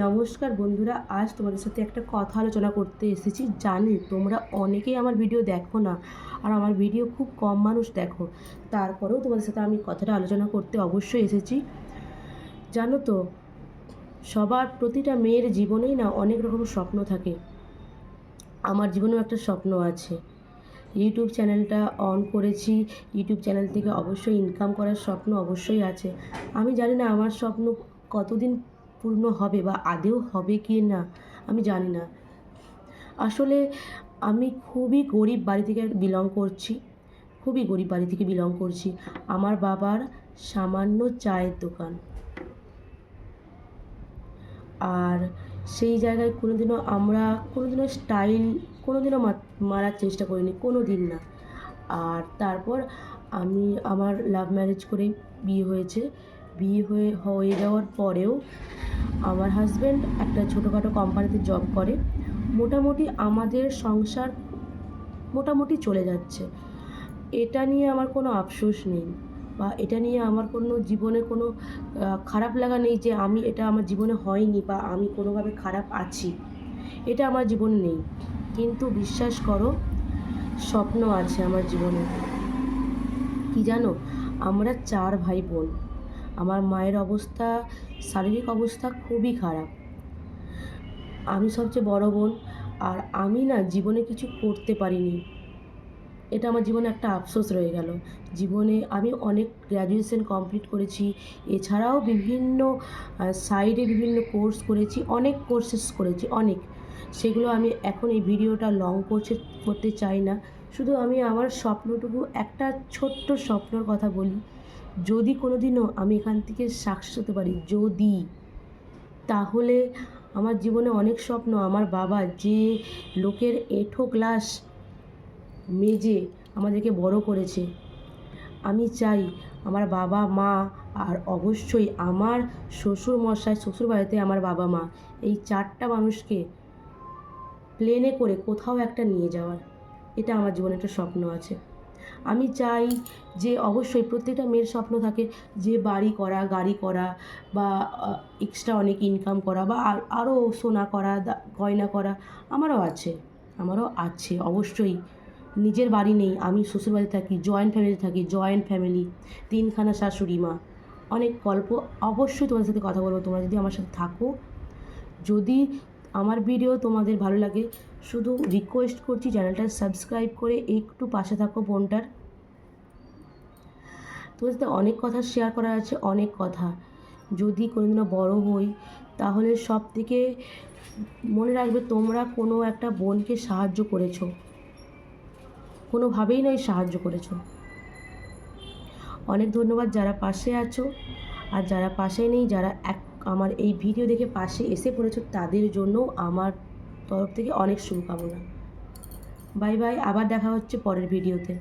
নমস্কার বন্ধুরা, আজ তোমাদের সাথে একটা কথা আলোচনা করতে এসেছি। জানি তোমরা অনেকেই আমার ভিডিও দেখো না, আর আমার ভিডিও খুব কম মানুষ দেখো। তারপরেও তোমাদের সাথে আমি কথাটা আলোচনা করতে অবশ্যই এসেছি। জানো তো, সবার প্রতিটা মেয়ের জীবনেই না অনেক রকম স্বপ্ন থাকে। আমার জীবনেও একটা স্বপ্ন আছে। ইউটিউব চ্যানেলটা অন করেছি, ইউটিউব চ্যানেল থেকে অবশ্যই ইনকাম করার স্বপ্ন অবশ্যই আছে। আমি জানি না আমার স্বপ্ন কতদিন পূর্ণ হবে বা আদৌ হবে কি না, আমি জানি না। আসলে আমি খুবই গরিব বাড়ি থেকে বিলং করছি, খুবই গরিব বাড়ি থেকে বিলং করছি। আমার বাবার সামান্য চায়ের দোকান, আর সেই জায়গায় কোনোদিনও স্টাইল কোনোদিনও মারার চেষ্টা করিনি, কোনো দিন না। আর তারপর আমার লাভ ম্যারেজ করে বিয়ে হয়েছে। বিয়ে হয়ে যাওয়ার পরেও আমার হাজব্যান্ড একটা ছোটোখাটো কোম্পানিতে জব করে। মোটামুটি আমাদের সংসার মোটামুটি চলে যাচ্ছে। এটা নিয়ে আমার কোনো আফসোস নেই, বা এটা নিয়ে আমার কোনো জীবনে কোনো খারাপ লাগা নেই যে এটা আমার জীবনে হয়নি বা আমি কোনোভাবে খারাপ আছি, এটা আমার জীবনে নেই। কিন্তু বিশ্বাস করো, স্বপ্ন আছে আমার জীবনে। কি জানো, আমরা 4 ভাই বোন। আমার মায়ের অবস্থা, শারীরিক অবস্থা খুবই খারাপ। আমি সবচেয়ে বড় বোন, আর আমি না জীবনে কিছু করতে পারিনি। এটা আমার জীবনে একটা আফসোস রয়ে গেল। জীবনে আমি অনেক গ্র্যাজুয়েশন কমপ্লিট করেছি, এছাড়াও বিভিন্ন সাইডে বিভিন্ন কোর্স করেছি, অনেক কোর্সেস করেছি অনেক। সেগুলো আমি এখন এই ভিডিওটা লং করতে চাই না। শুধু আমি আমার স্বপ্নটুকু, একটা ছোট্ট স্বপ্নর কথা বলি। যদি কোনো দিনও আমি এখান থেকে সাকসেস হতে পারি, তাহলে আমার জীবনে অনেক স্বপ্ন। আমার বাবা যে লোকের এঁঠো ক্লাস মেজে আমাদেরকে বড় করেছে, আমি চাই আমার বাবা মা, আর অবশ্যই আমার শ্বশুরমশাই, শ্বশুরবাড়িতে আমার বাবা মা, এই 4টা মানুষকে প্লেনে করে কোথাও একটা নিয়ে যাওয়ার। এটা আমার জীবনে একটা স্বপ্ন আছে। আমি চাই যে অবশ্যই প্রত্যেকটা মেয়ের স্বপ্ন থাকে যে বাড়ি করা, গাড়ি করা, বা এক্সট্রা অনেক ইনকাম করা, বা আরও সোনা করা, গয়না করা। আমারও আছে অবশ্যই। নিজের বাড়ি নেই, আমি শ্বশুরবাড়িতে থাকি, জয়েন্ট ফ্যামিলি 3খানা শাশুড়ি মা। অনেক গল্প, অবশ্যই তোমাদের সাথে কথা বলবো তোমরা যদি আমার সাথে থাকো। যদি আমার ভিডিও তোমাদের ভালো লাগে, শুধু রিকোয়েস্ট করছি চ্যানেলটা সাবস্ক্রাইব করে একটু পাশে থাকো বোনটার। তোমাদের সাথে অনেক কথা শেয়ার করার আছে, অনেক কথা। যদি কোনোদিনও বড় হই, তাহলে সব থেকে মনে রাখবে তোমরা কোনো একটা বোনকে সাহায্য করেছো, কোনোভাবেই নয় সাহায্য করেছো। অনেক ধন্যবাদ যারা পাশে আছো, আর যারা পাশে নেই, যারা আমার এই ভিডিও দেখে পাশে এসে পড়েছো, তাদের জন্য আমার তরফ থেকে অনেক শুভকামনা। বাই বাই, আবার দেখা হচ্ছে পরের ভিডিওতে।